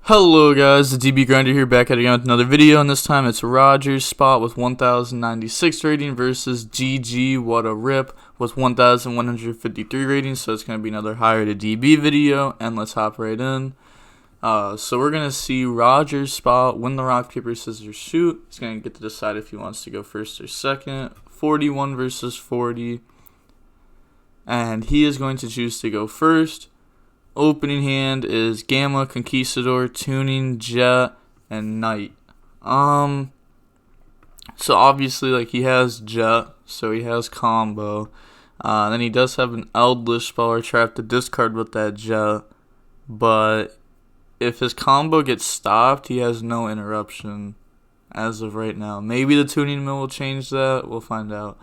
Hello guys, the DB Grinder here, back at it again with another video, and this time it's Roger's Spot with 1096 rating versus GG What a Rip with 1153 rating, so it's going to be another higher to DB video, and let's hop right in. So we're going to see Roger's Spot win the rock, paper, scissors, shoot. He's going to get to decide if he wants to go first or second. 41 versus 40, and he is going to choose to go first. Opening hand is Gamma, Conquistador, Tuning, Jet, and Knight. So obviously, like, he has Jet, so he has combo. Then he does have an Eldlich spell or trap to discard with that Jet. But if his combo gets stopped, he has no interruption as of right now. Maybe the Tuning Mill will change that. We'll find out.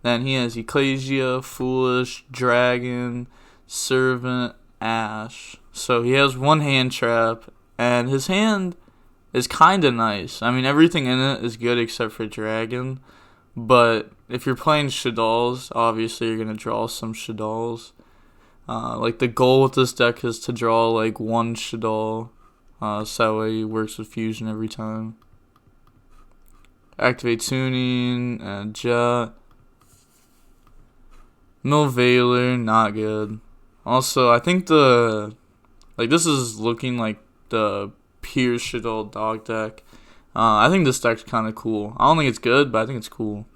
Then he has Ecclesia, Foolish, Dragon, Servant, Ash. So he has one hand trap, and his hand is kind of nice. I mean, everything in it is good except for Dragon. But if you're playing Shaddolls, obviously you're going to draw some Shaddolls. Like, the goal with this deck is to draw like one Shaddoll, so that way it works with fusion every time. Activate Tuning, and Jet. Mill Veiler, not good. Also, I think this is looking like the pure Shaddoll dog deck. I think this deck's kind of cool. I don't think it's good, but I think it's cool.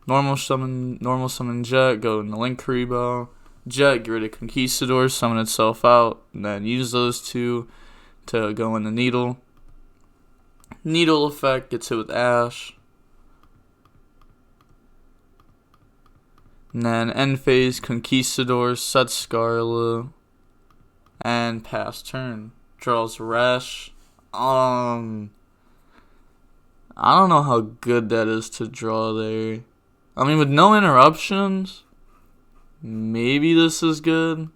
Normal summon Jet, go into Link Karibo. Jet, get rid of Conquistador, summon itself out, and then use those two to go in the Needle. Needle effect gets hit with Ash. And then end phase, Conquistador, set Scarlet, and pass turn. Draws Resh. I don't know how good that is to draw there. I mean, with no interruptions, maybe this is good.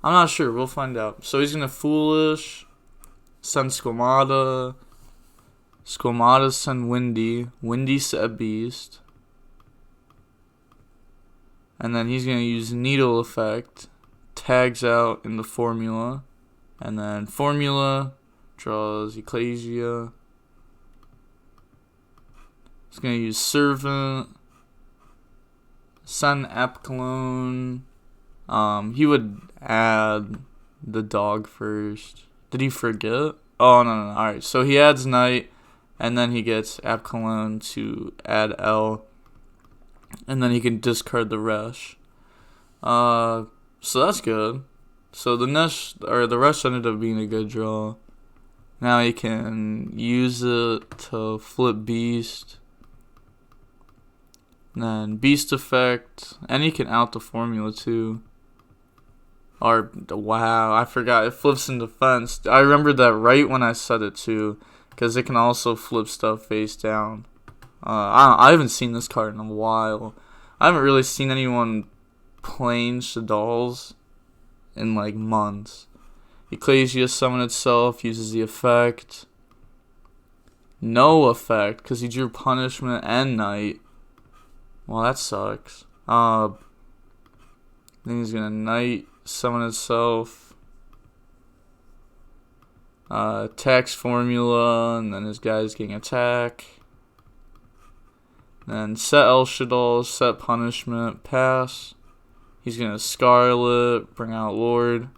I'm not sure. We'll find out. So he's going to Foolish, send Squamata. Squamata send Windy. Windy set Beast. And then he's going to use Needle effect, tags out in the Formula, and then Formula draws Ecclesia. He's going to use Servant, send Epclone. He would add the dog first. Did he forget? Oh, no. Alright, so he adds Knight, and then he gets Epclone to add L. And then he can discard the Resh. So that's good. So the Resh ended up being a good draw. Now he can use it to flip Beast. And then Beast effect. And he can out the Formula too. Or, wow, I forgot. It flips in defense. I remembered that right when I said it too. Because it can also flip stuff face down. I haven't seen this card in a while. I haven't really seen anyone playing Shaddolls in like months. Ecclesia summon itself, uses the effect. No effect, because he drew Punishment and Knight. Well, that sucks. Then he's going to Knight, summon itself. Attacks Formula, and then his guy's getting attack. Then set El Shaddoll, set Punishment, pass. He's going to Scarlet, bring out Lord.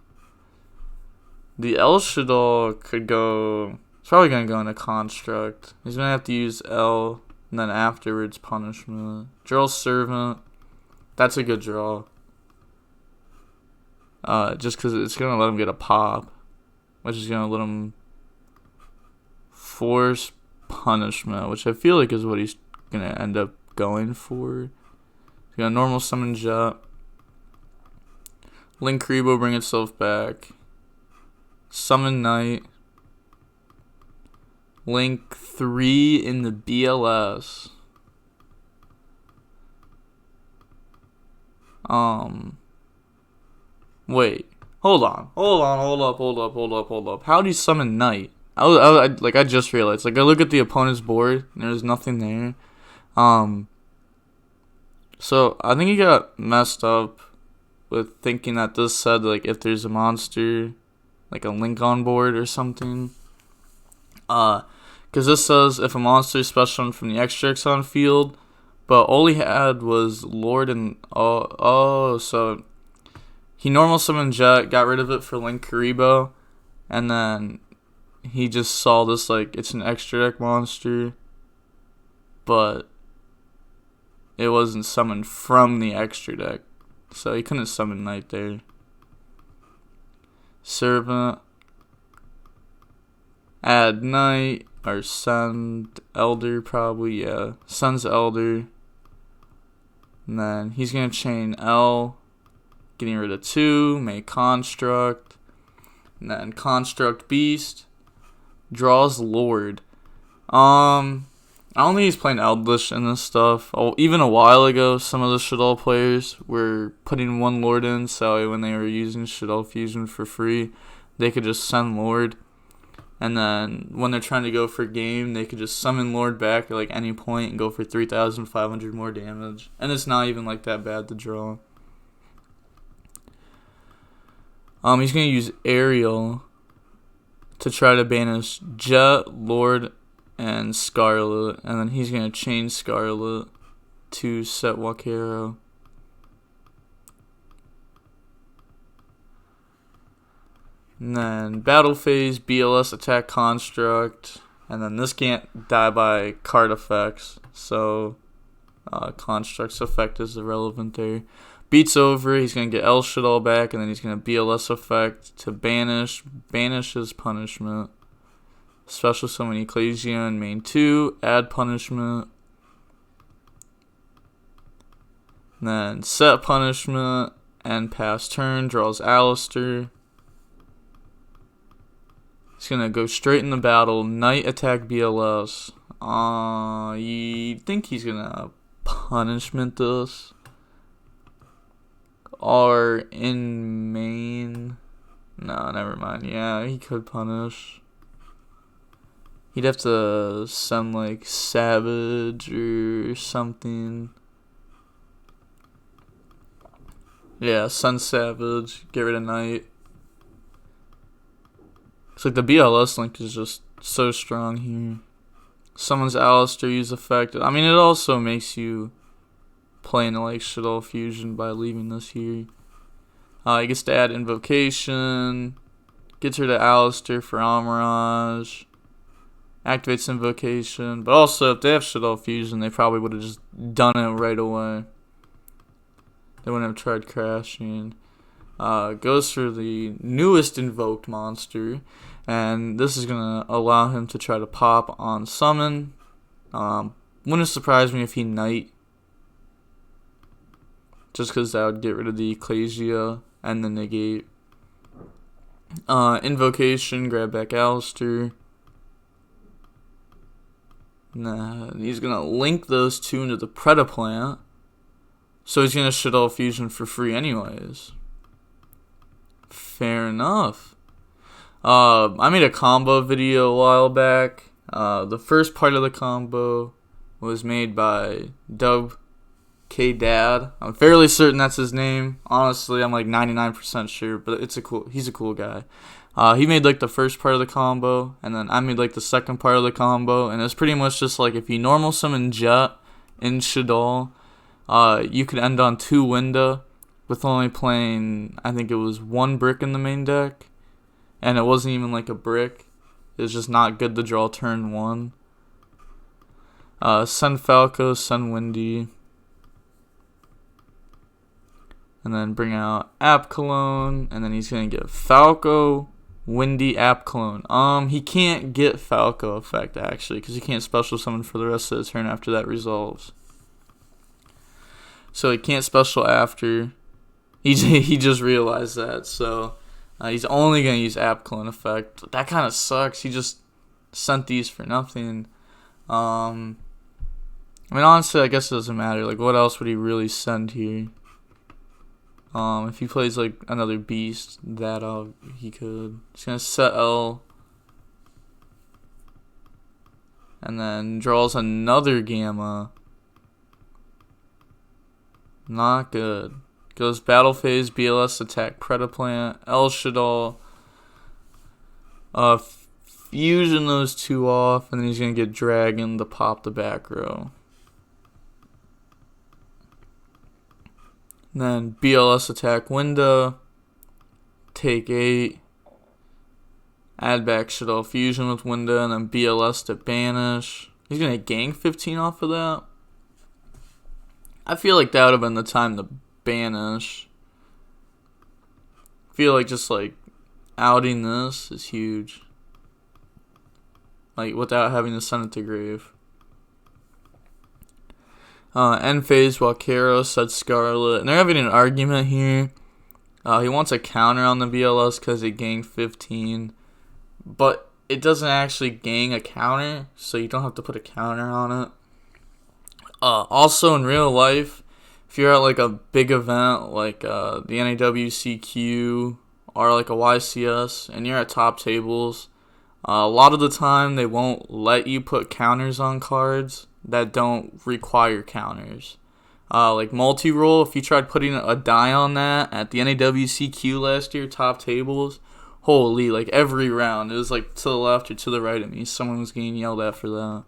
The El Shaddoll could go... It's probably going to go into Construct. He's going to have to use L, and then afterwards Punishment. Draw Servant. That's a good draw. Just because it's going to let him get a pop. Which is going to let him force Punishment, which I feel like is what he's gonna end up going for. He's gonna normal summon Jet. Link Karibo, bring itself back. Summon Knight. Link 3 in the BLS. Wait. Hold up. How do you summon Knight? I just realized. Like, I look at the opponent's board, and there's nothing there. So I think he got messed up with thinking that this said, like, if there's a monster like a link on board or something. Because this says if a monster is special from the extracts on field, but all he had was Lord and so he normal summoned Jet, got rid of it for Link Karibo, and then he just saw this like it's an extra deck monster, but it wasn't summoned from the extra deck, so he couldn't summon Knight there. Servant, add Knight, or send Elder probably, yeah. Sends Elder. And then he's going to chain L, getting rid of 2, make Construct. And then Construct Beast, draws Lord. I don't think he's playing Eldlich in this stuff. Even a while ago, some of the Shaddoll players were putting 1 Lord in, so when they were using Shaddoll Fusion for free, they could just send Lord. And then when they're trying to go for game, they could just summon Lord back at like any point and go for 3,500 more damage. And it's not even like that bad to draw. He's going to use Aerial to try to banish Jet, Lord, and Scarlet. And then he's going to chain Scarlet to set Wakero. And then Battle Phase, BLS, Attack Construct. And then this can't die by card effects, so Construct's effect is irrelevant there. Beats over, he's going to get El Shaddoll back, and then he's going to BLS effect to banish his punishment. Special summon Ecclesia in main 2, add punishment. And then set punishment, and pass turn, draws Alistair. He's going to go straight in the battle, Knight attack BLS. You think he's going to punishment this? Or in main? No, never mind. Yeah, he could punish. He'd have to send like Savage or something. Yeah, send Savage, get rid of Knight. It's like the BLS link is just so strong here. Summons Alistair, use effect. I mean, it also makes you play into like Shaddoll Fusion by leaving this here. He gets to add Invocation. Gets rid of Alistair for Amirage. Activates Invocation. But also, if they have Shaddoll Fusion, they probably would have just done it right away. They wouldn't have tried crashing. Goes for the newest Invoked monster. And this is going to allow him to try to pop on summon. Wouldn't surprise me if he Knight. Just because that would get rid of the Ecclesia and the negate. Invocation, grab back Alistair. Nah, he's going to link those 2 into the Predaplant. So he's going to Shaddoll Fusion for free anyways. Fair enough. I made a combo video a while back. The first part of the combo was made by Dub K Dad. I'm fairly certain that's his name. Honestly, I'm like 99% sure, but he's a cool guy. He made like the first part of the combo, and then I made like the second part of the combo, and it's pretty much just like if you normal summon Jet in Shaddoll, you could end on 2 Winda with only playing, I think it was 1 brick in the main deck, and it wasn't even like a brick. It was just not good to draw turn 1. Send Falco, send Windy. And then bring out App Cologne, and then he's going to get Falco, Windy, App Cologne. He can't get Falco effect, actually, because he can't special summon for the rest of the turn after that resolves. So he can't special after. He just realized that, so he's only going to use App Cologne effect. That kind of sucks. He just sent these for nothing. I mean, honestly, I guess it doesn't matter. Like, what else would he really send here? If he plays like another beast, he could. He's gonna set L, and then draws another Gamma. Not good. Goes battle phase, BLS attack Predaplant, El Shaddoll. Fusion those two off, and then he's going to get Dragon to pop the back row. And then BLS attack window, take 8, add back Shaddoll Fusion with window, and then BLS to banish. He's going to gang 15 off of that. I feel like that would have been the time to banish. I feel like just like outing this is huge. Like without having to send it to grave. End phase Wakero said Scarlet. And they're having an argument here. He wants a counter on the BLS because it ganged 15. But it doesn't actually gang a counter, so you don't have to put a counter on it. Also in real life, if you're at like a big event like the NAWCQ or like a YCS and you're at top tables, a lot of the time they won't let you put counters on cards that don't require counters. Like multi-roll, if you tried putting a die on that at the NAWCQ last year, top tables, holy, like every round, it was like to the left or to the right of me, someone was getting yelled at for that.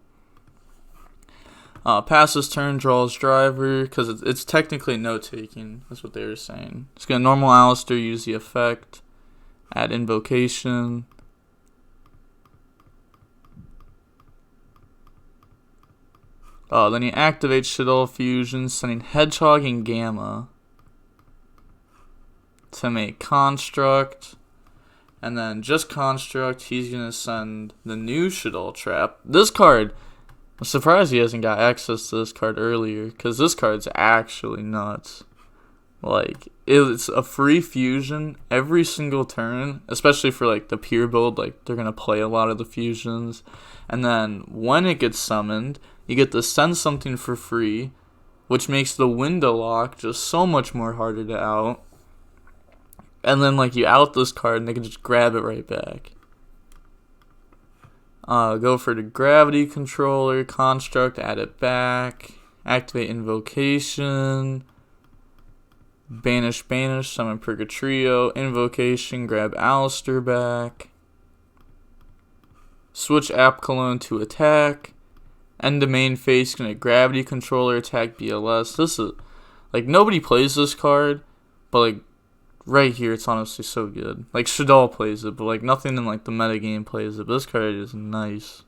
Passes turn, draws driver, because it's technically note-taking. That's what they were saying. It's going to normal Alistair, use the effect, add invocation. Then he activates Shaddoll Fusion, sending Hedgehog and Gamma to make Construct. And then just Construct, he's going to send the new Shaddoll Trap. This card, I'm surprised he hasn't got access to this card earlier, because this card's actually nuts. Like, it's a free fusion every single turn, especially for like the pure build. Like, they're going to play a lot of the fusions. And then when it gets summoned, you get to send something for free, which makes the window lock just so much more harder to out. And then like you out this card and they can just grab it right back. Go for the gravity controller, construct, add it back, activate invocation, banish, summon Purgatrio, invocation, grab Alistair back, switch App Cologne to attack, end the main phase, gonna gravity controller, attack BLS. This is, like, nobody plays this card, but like, right here, it's honestly so good. Like, Shaddoll plays it, but like nothing in like the metagame plays it. But this card is nice.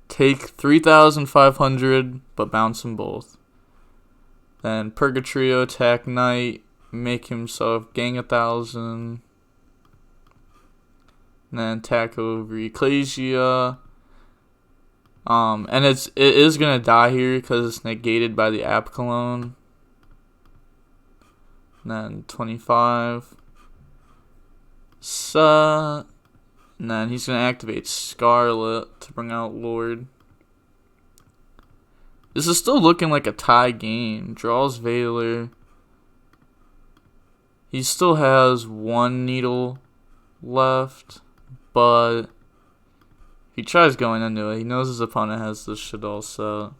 Take 3,500, but bounce them both. Then Purgatrio, attack Knight, make himself gang 1,000. And then attack over Ecclesia. And it is gonna die here because it's negated by the App Cologne. And then 25. And then he's going to activate Scarlet to bring out Lord. This is still looking like a tie game. Draws Veiler. He still has one needle left, but if he tries going into it, he knows his opponent has this Shaddoll set.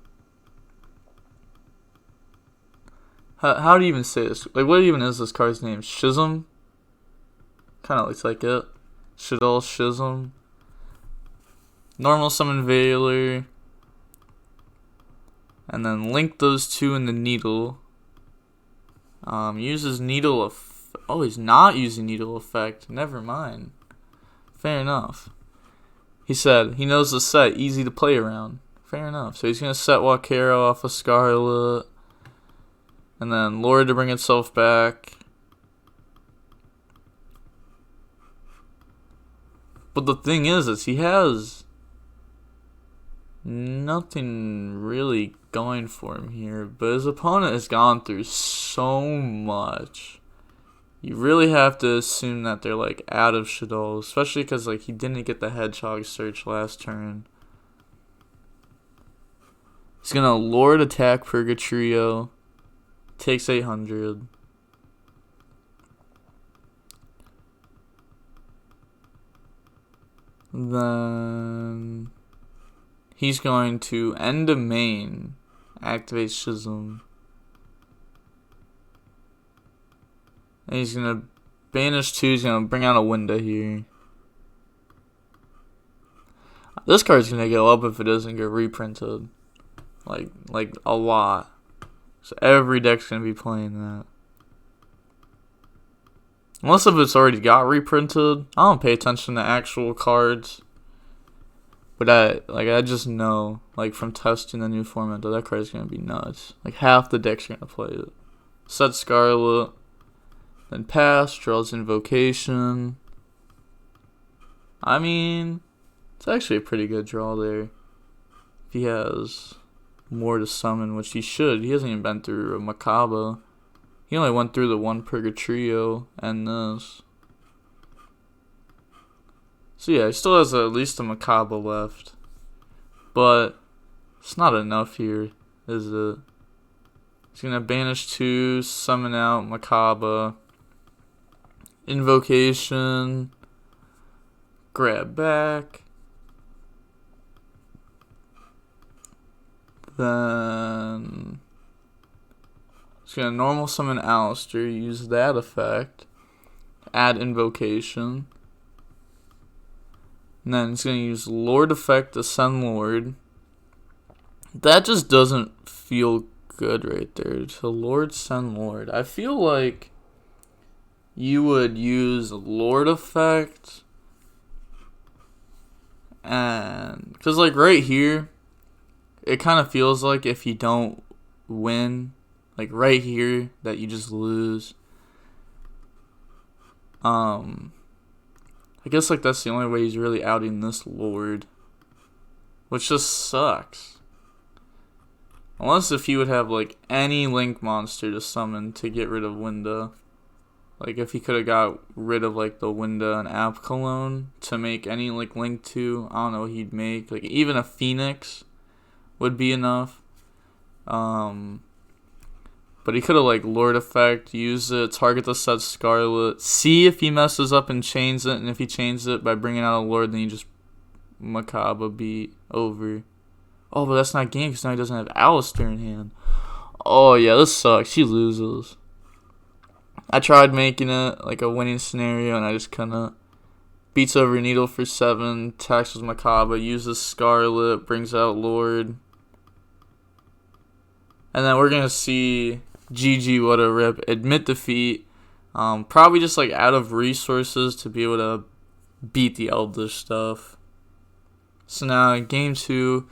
How do you even say this? Like, what even is this card's name? Schism? Kind of looks like it. Shaddoll Schism. Normal summon Veiler. And then link those two in the needle. Uses needle oh, he's not using needle effect. Never mind. Fair enough. He said he knows the set, easy to play around. Fair enough. So he's going to set Wakero off of Scarlet. And then Lord to bring itself back. But the thing is he has nothing really going for him here. But his opponent has gone through so much. You really have to assume that they're like out of Shaddoll. Especially because like he didn't get the Hedgehog search last turn. He's going to Lord attack Purgatrio. Takes 800. Then he's going to end a main, activate Schism. And he's going to banish 2. He's going to bring out a window here. This card's gonna go up if it doesn't get reprinted. Like a lot. So every deck's gonna be playing that. Unless if it's already got reprinted. I don't pay attention to actual cards. But I just know, like, from testing the new format, that card's gonna be nuts. Like, half the decks are gonna play it. Set Scarlet, then pass, draws Invocation. I mean, it's actually a pretty good draw there. If he has more to summon, which he should. He hasn't even been through a Macabre. He only went through the one Purgatrio and this. So yeah, he still has at least a Macabre left. But it's not enough here, is it? He's going to banish 2, summon out Macabre. Invocation. Grab back. Then he's going to normal summon Alistair, use that effect. Add Invocation. And then he's going to use Lord effect to send Lord. That just doesn't feel good right there. To Lord, send Lord. I feel like you would use Lord effect. And because like right here, it kind of feels like if you don't win, like right here, that you just lose. I guess like that's the only way he's really outing this Lord, which just sucks. Unless if he would have like any Link monster to summon to get rid of Winda. Like if he could have got rid of like the Winda and Apcalone to make any like Link 2, I don't know what he'd make. Like even a Phoenix would be enough. But he could have like Lord effect, use it, target the set Scarlet, see if he messes up and chains it, and if he chains it by bringing out a Lord, then you just Macabre beat over. Oh, but that's not game because now he doesn't have Alistair in hand. Oh yeah, this sucks. He loses. I tried making it like a winning scenario and I just couldn't. Beats over Needle for 7, taxes Macabre, uses Scarlet, brings out Lord. And then we're going to see GG what a rip, admit defeat. Probably just like out of resources to be able to beat the Eldlich stuff. So now in game 2,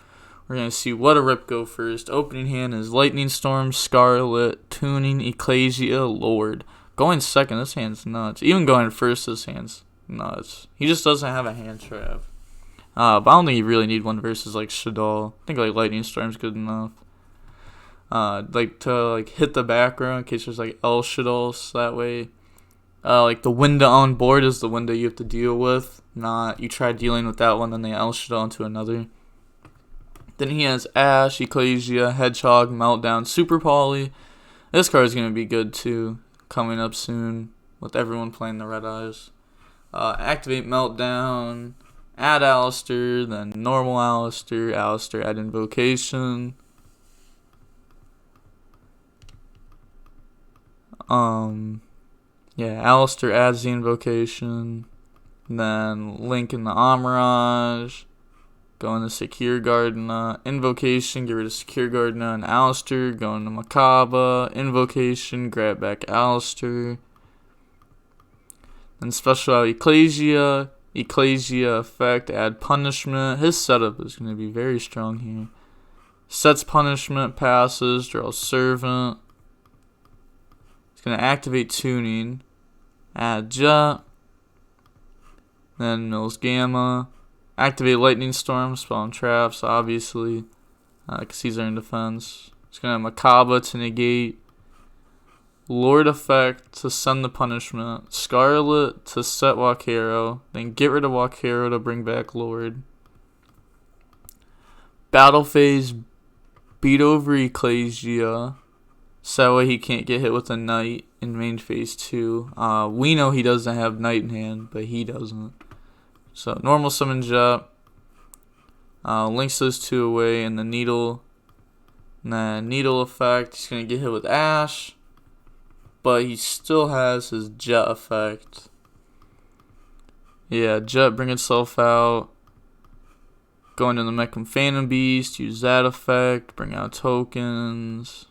we're going to see what a rip go first. Opening hand is Lightning Storm, Scarlet, Tuning, Ecclesia, Lord. Going second, this hand's nuts. Even going first, this hand's nuts. He just doesn't have a hand trap. But I don't think you really need one versus like Shaddoll. I think like Lightning Storm's good enough. Like to like hit the back row in case there's like El Shaddolls that way. Like the Winda on board is the Winda you have to deal with. Not you try dealing with that one, then they El Shaddol into another. Then he has Ash, Ecclesia, Hedgehog, Meltdown, Super Poly. This card is gonna be good too. Coming up soon with everyone playing the Red Eyes. Activate Meltdown, add Alistair, then normal Alistair, add Invocation. Yeah, Alistair adds the Invocation, then Link in the Amirage, go into Secure Gardena, Invocation, get rid of Secure Gardena and Alistair, go into Macabre, Invocation, grab back Alistair, then special out Ecclesia effect, add Punishment. His setup is going to be very strong here. Sets Punishment, passes, draws Servant. It's going to activate Tuning, add Jet, then Mills Gamma, activate Lightning Storm, spawn traps, obviously, because he's in defense. It's going to have Macabre to negate, Lord effect to send the punishment, Scarlet to set Wakero, then get rid of Wakero to bring back Lord. Battle phase, beat over Ecclesia. So that way he can't get hit with a Knight in main phase 2. We know he doesn't have Knight in hand, but he doesn't. So normal summon Jet. Links those 2 away in the Needle. And then Needle effect. He's going to get hit with Ash. But he still has his Jet effect. Yeah, Jet bring itself out. Go into the Mech Phantom Beast, use that effect, bring out tokens.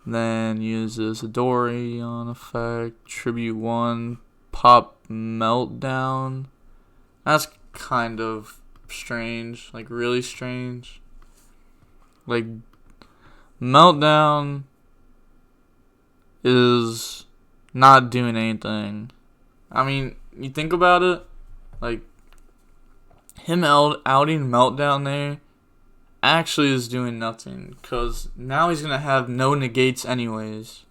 Then use this Dorian effect, tribute 1, pop Meltdown. That's kind of strange, like really strange. Like, Meltdown is not doing anything. I mean, you think about it, like, him outing Meltdown there actually is doing nothing, because now he's going to have no negates anyways,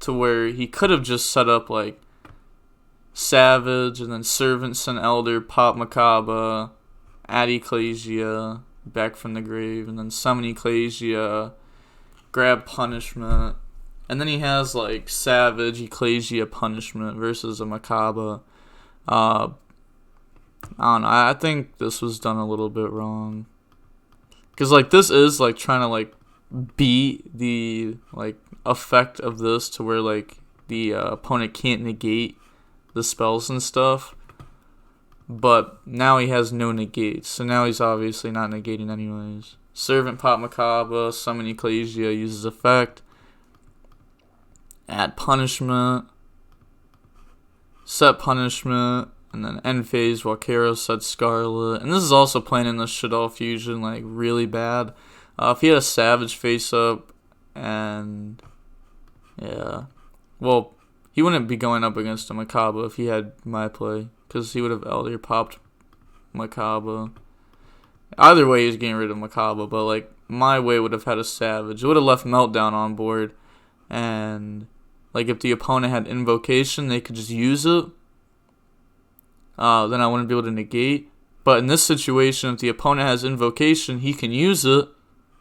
to where he could have just set up like Savage and then Servant Sun Elder, pop Macabre, add Ecclesia back from the grave, and then summon Ecclesia, grab Punishment, and then he has like Savage, Ecclesia, Punishment versus a Macabre. I don't know, I think this was done a little bit wrong. Because, like, this is, like, trying to, like, beat the, like, effect of this to where, like, the opponent can't negate the spells and stuff. But now he has no negates, so now he's obviously not negating anyways. Servant, pop Macabre, summon Ecclesia, uses effect. Add Punishment. Set Punishment. And then end phase, Walkero sets Scarlet. And this is also playing in the Shaddoll fusion, like, really bad. If he had a Savage face up, and yeah. Well, he wouldn't be going up against a Macabre if he had my play, because he would have Elder popped Macabre. Either way, he's getting rid of Macabre, but, like, my way would have had a Savage. It would have left Meltdown on board, and, like, if the opponent had Invocation, they could just use it. Then I wouldn't be able to negate. But in this situation, if the opponent has Invocation, he can use it,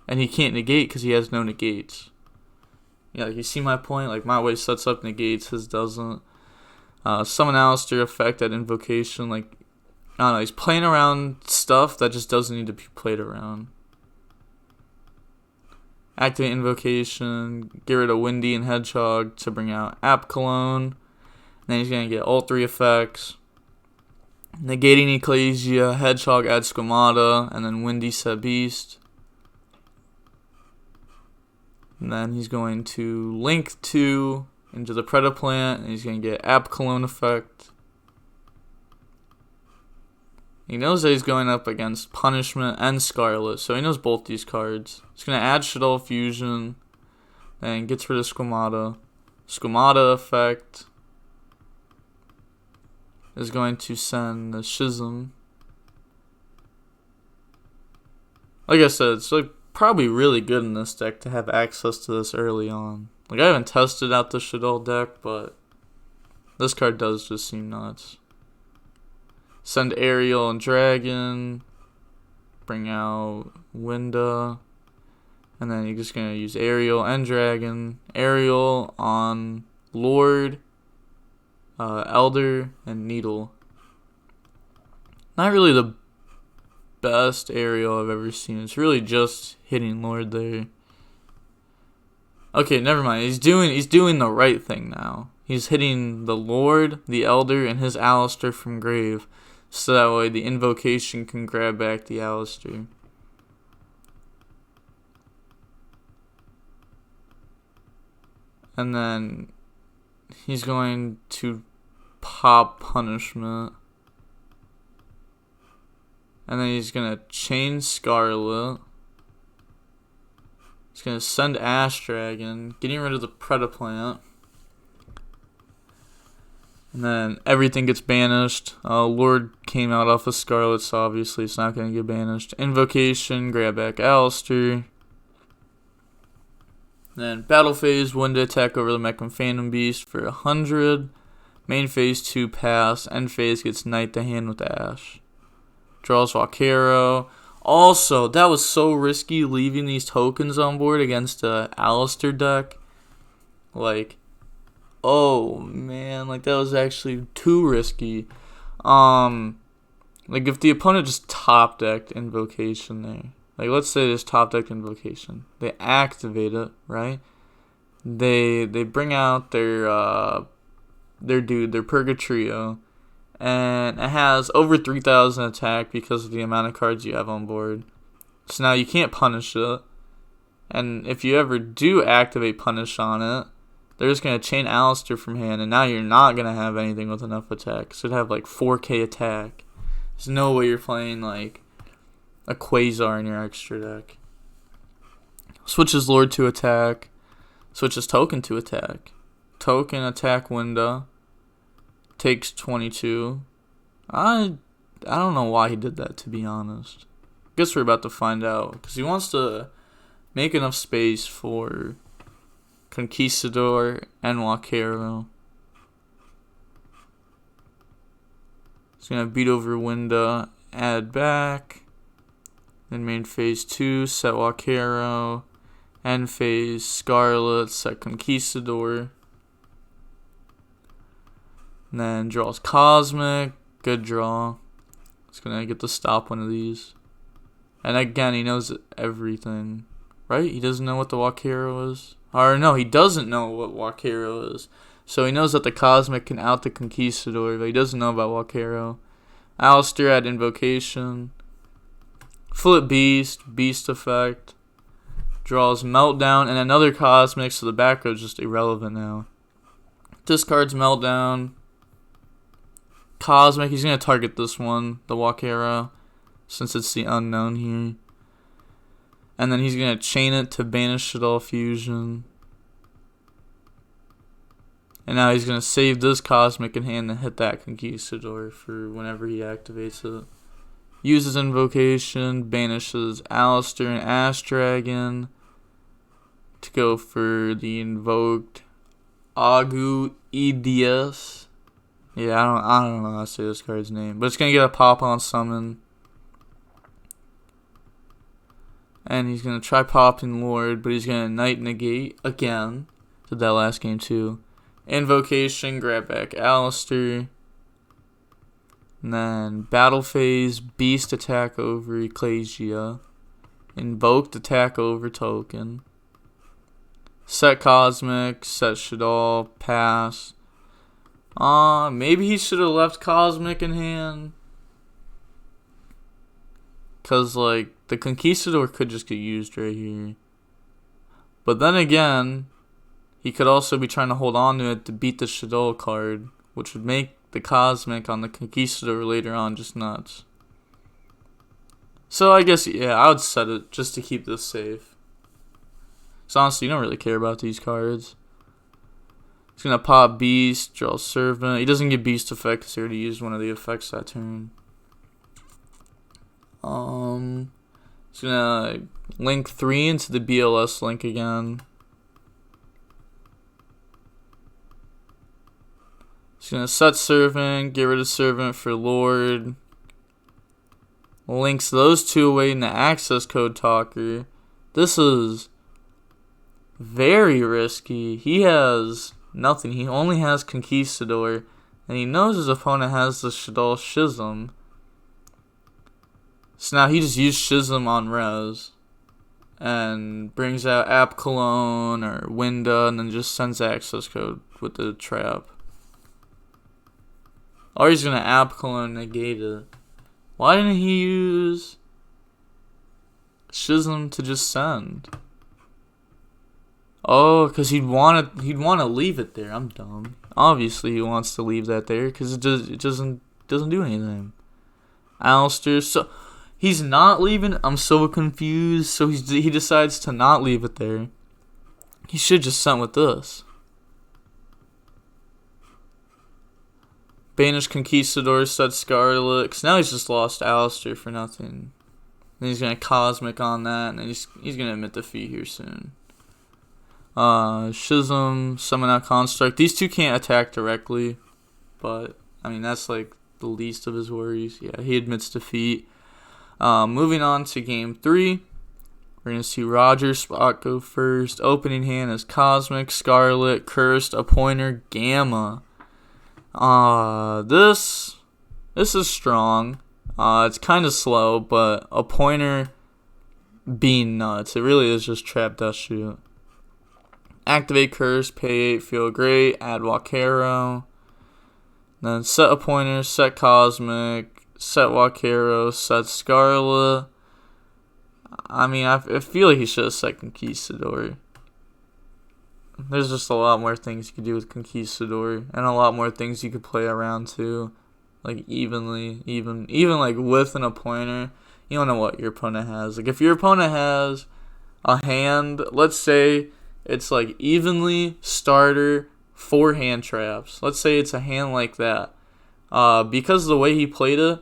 and he can't negate because he has no negates. Yeah, like, you see my point? Like, my way sets up negates, his doesn't. Summon Alistair effect at Invocation. Like, I don't know, he's playing around stuff that just doesn't need to be played around. Activate Invocation, get rid of Windy and Hedgehog to bring out App Cologne. Then he's going to get all 3 effects. Negating Ecclesia, Hedgehog adds Squamata, and then Windy set Beast. And then he's going to link 2 into the Predaplant, and he's going to get App Cologne effect. He knows that he's going up against Punishment and Scarlet, so he knows both these cards. He's going to add Shaddoll Fusion, then gets rid of Squamata. Squamata effect is going to send the Schism. Like I said, it's like probably really good in this deck to have access to this early on. Like, I haven't tested out the Shaddoll deck, but this card does just seem nuts. Send Ariel and Dragon. Bring out Winda. And then you're just going to use Ariel and Dragon. Ariel on Lord, Elder, and Needle. Not really the best Ariel I've ever seen. It's really just hitting Lord there. Okay, never mind. He's doing the right thing now. He's hitting the Lord, the Elder, and his Alistair from grave. So that way the Invocation can grab back the Alistair. And then he's going to pop Punishment. And then he's going to chain Scarlet. He's going to send Ash Dragon, getting rid of the Predaplant. And then everything gets banished. Lord came out off of Scarlet, so obviously it's not going to get banished. Invocation, grab back Alistair. Then battle phase, Winda attack over the Mech Phantom Beast for 100. Main phase 2 pass. End phase gets Knight to hand with Ash. Draws Walkero. Also, that was so risky leaving these tokens on board against a Alistair deck. Like, oh man, like that was actually too risky. Like if the opponent just top decked Invocation there. Like let's say this top deck Invocation. They activate it, right? They bring out their dude, their Purgatrio, And it has over 3,000 attack because of the amount of cards you have on board. So now you can't punish it. And if you ever do activate punish on it, they're just going to chain Alistair from hand, and now you're not going to have anything with enough attack. So it'd have like 4k attack. There's no way you're playing like a Quasar in your extra deck. Switches Lord to attack. Switches Token to attack. Token attack window. Takes 22. I don't know why he did that, to be honest. Guess we're about to find out. Because he wants to make enough space for Conquistador and Wakero. He's going to beat over window, add back. Then main phase 2, set Wakero. End phase Scarlet, set Conquistador. And then draws Cosmic. Good draw. He's going to get to stop one of these. And again, he knows everything. Right? He doesn't know what the Wakero is. Or no, he doesn't know what Wakero is. So he knows that the Cosmic can out the Conquistador, but he doesn't know about Wakero. Alistair at Invocation. Flip Beast. Beast effect. Draws Meltdown and another Cosmic, so the back row is just irrelevant now. Discards Meltdown. Cosmic, he's going to target this one, the Wakero, since it's the unknown here. And then he's going to chain it to banish Shaddoll Fusion. And now he's going to save this Cosmic in hand and hit that Conquistador for whenever he activates it. Uses Invocation, banishes Alistair and Ash Dragon to go for the Invoked Agu EDS. Yeah, I don't know how to say this card's name, but it's going to get a pop on summon. And he's going to try popping Lord, but he's going to Night Negate again. Did that last game too. Invocation, grab back Alistair. And then Battle Phase, Beast attack over Ecclesia. Invoked attack over Token. Set Cosmic, set Shaddoll, pass. Maybe he should have left Cosmic in hand. Because, like, the Conquistador could just get used right here. But then again, he could also be trying to hold on to it to beat the Shaddoll card, which would make the Cosmic on the Conquistador later on just nuts. So I guess, yeah, I would set it just to keep this safe. So honestly, you don't really care about these cards. He's going to pop Beast, draw Servant. He doesn't get Beast effect because he already used one of the effects that turn. He's going to link 3 into the BLS link again. He's going to set Servant, get rid of Servant for Lord. Links those two away in the access code talker. This is very risky. He has nothing. He only has Conquistador. And he knows his opponent has the Shaddoll Schism. So now he just used Schism on Res. And brings out App Cologne or Winda. And then just sends access code with the trap. Or he's going to App Cologne negate it. Why didn't he use Schism to just send? Oh, because he'd want to leave it there. I'm dumb. Obviously, he wants to leave that there because it doesn't do anything. Alistair, so he's not leaving. I'm so confused. So he decides to not leave it there. He should just sent with this. Banish Conquistador, set Scarlet. 'Cause now he's just lost Alistair for nothing. Then he's gonna Cosmic on that, and then he's gonna admit defeat here soon. Schism, summon out Construct. These two can't attack directly, but I mean that's like the least of his worries. Yeah, he admits defeat. Moving on to game 3, we're gonna see Roger's spot go first. Opening hand is Cosmic, Scarlet, Cursed, Appointer, Gamma. This is strong. It's kind of slow, but Appointer being nuts. It really is just trap dust shoot. Activate Curse, pay 8, feel great, add Wakero. Then set a pointer, set Cosmic, set Wakero, set Scarlet. I mean, I feel like he should have set Conquistador. There's just a lot more things you could do with Conquistador, and a lot more things you could play around too, like evenly, even like with an pointer. You don't know what your opponent has. Like if your opponent has a hand, let's say it's like evenly starter 4 hand traps. Let's say it's a hand like that. Because of the way he played it,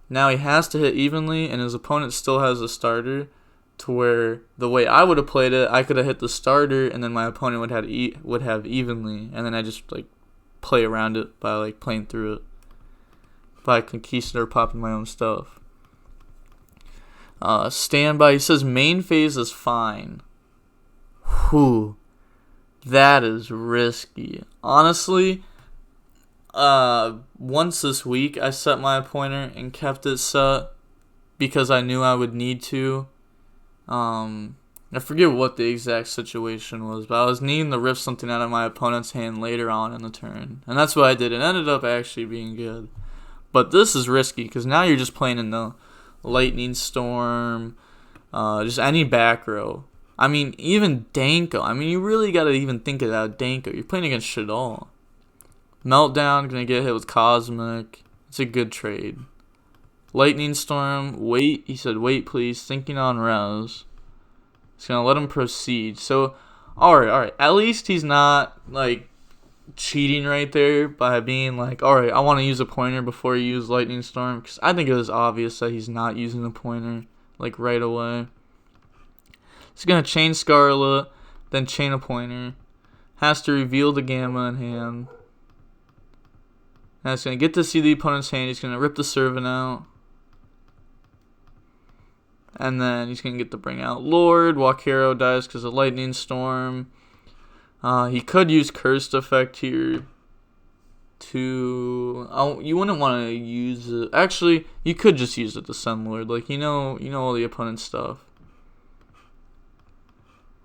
now he has to hit evenly, and his opponent still has a starter. To where the way I would have played it, I could have hit the starter, and then my opponent would have evenly, and then I just like play around it by like playing through it by Conquistador popping my own stuff. Standby. He says main phase is fine. Whew, that is risky. Honestly, once this week I set my pointer and kept it set because I knew I would need to. I forget what the exact situation was, but I was needing to rip something out of my opponent's hand later on in the turn, and that's what I did. It ended up actually being good, but this is risky because now you're just playing in the Lightning Storm, just any back row. I mean, even Danko. I mean, you really gotta even think of that Danko. You're playing against Shaddoll. Meltdown, gonna get hit with Cosmic. It's a good trade. Lightning Storm, wait. He said, wait, please. Thinking on res. He's going to let him proceed. So, alright. At least he's not, like, cheating right there by being like, alright, I want to use a pointer before you use Lightning Storm. Because I think it was obvious that he's not using a pointer, like, right away. He's going to chain Scarlet, then chain a pointer. Has to reveal the Gamma in hand. And it's going to get to see the opponent's hand. He's going to rip the Servant out. And then he's going to get to bring out Lord. Wakero dies because of Lightning Storm. He could use Cursed Effect here to... Oh, you wouldn't want to use it. Actually, you could just use it to send Lord. Like, you know all the opponent's stuff.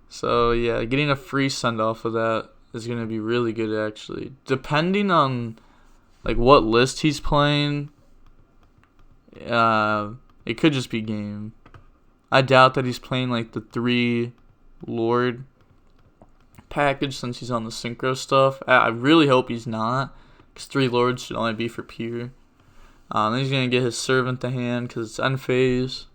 So, yeah, getting a free send off of that is going to be really good, actually. Depending on, like, what list he's playing, it could just be game. I doubt that he's playing like the 3 Lord package since he's on the Synchro stuff. I really hope he's not, because 3 Lords should only be for pure. Then he's going to get his Servant to hand because it's end phase.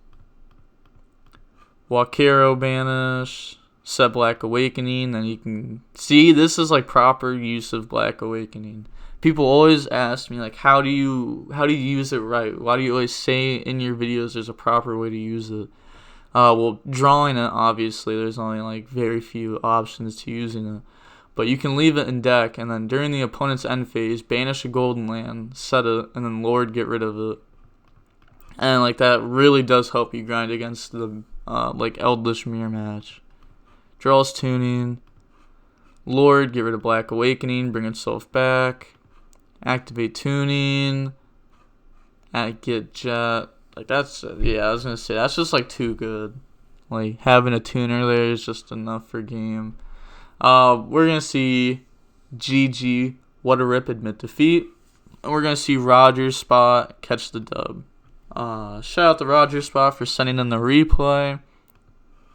Wakero banish, set Black Awakening, then you can see this is like proper use of Black Awakening. People always ask me like, how do you use it right? Why do you always say in your videos there's a proper way to use it? Well, drawing it, obviously, there's only like very few options to using it. But you can leave it in deck, and then during the opponent's end phase, banish a golden land, set it, and then Lord, get rid of it. And like that really does help you grind against the like Eldlich mirror match. Draws tuning. Lord, get rid of Black Awakening, bring itself back. Activate tuning. Get jet. Like, that's, yeah, I was going to say, that's just, like, too good. Like, having a tuner there is just enough for game. We're going to see GG, what a rip, admit defeat. And we're going to see Roger's spot catch the dub. Shout out to Roger's spot for sending in the replay.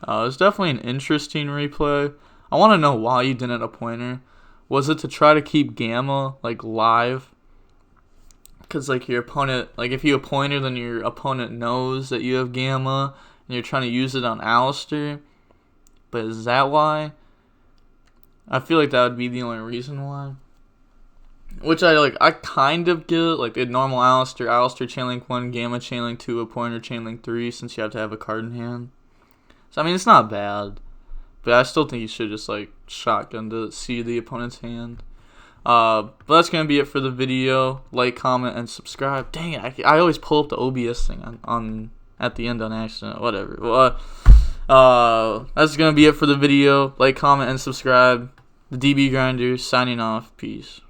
It was definitely an interesting replay. I want to know why you didn't a pointer. Was it to try to keep Gamma, like, live? Because, like, your opponent, like, if you a pointer, then your opponent knows that you have Gamma, and you're trying to use it on Alistair. But is that why? I feel like that would be the only reason why. Which I kind of get, like, the normal Alistair chainlink 1, Gamma chainlink 2, a pointer chainlink 3, since you have to have a card in hand. So, I mean, it's not bad. But I still think you should just, like, shotgun to see the opponent's hand. But that's going to be it for the video. Like, comment, and subscribe. Dang it, I always pull up the OBS thing on at the end on accident. Whatever. Well, that's going to be it for the video. Like, comment, and subscribe. The DB Grinder signing off. Peace.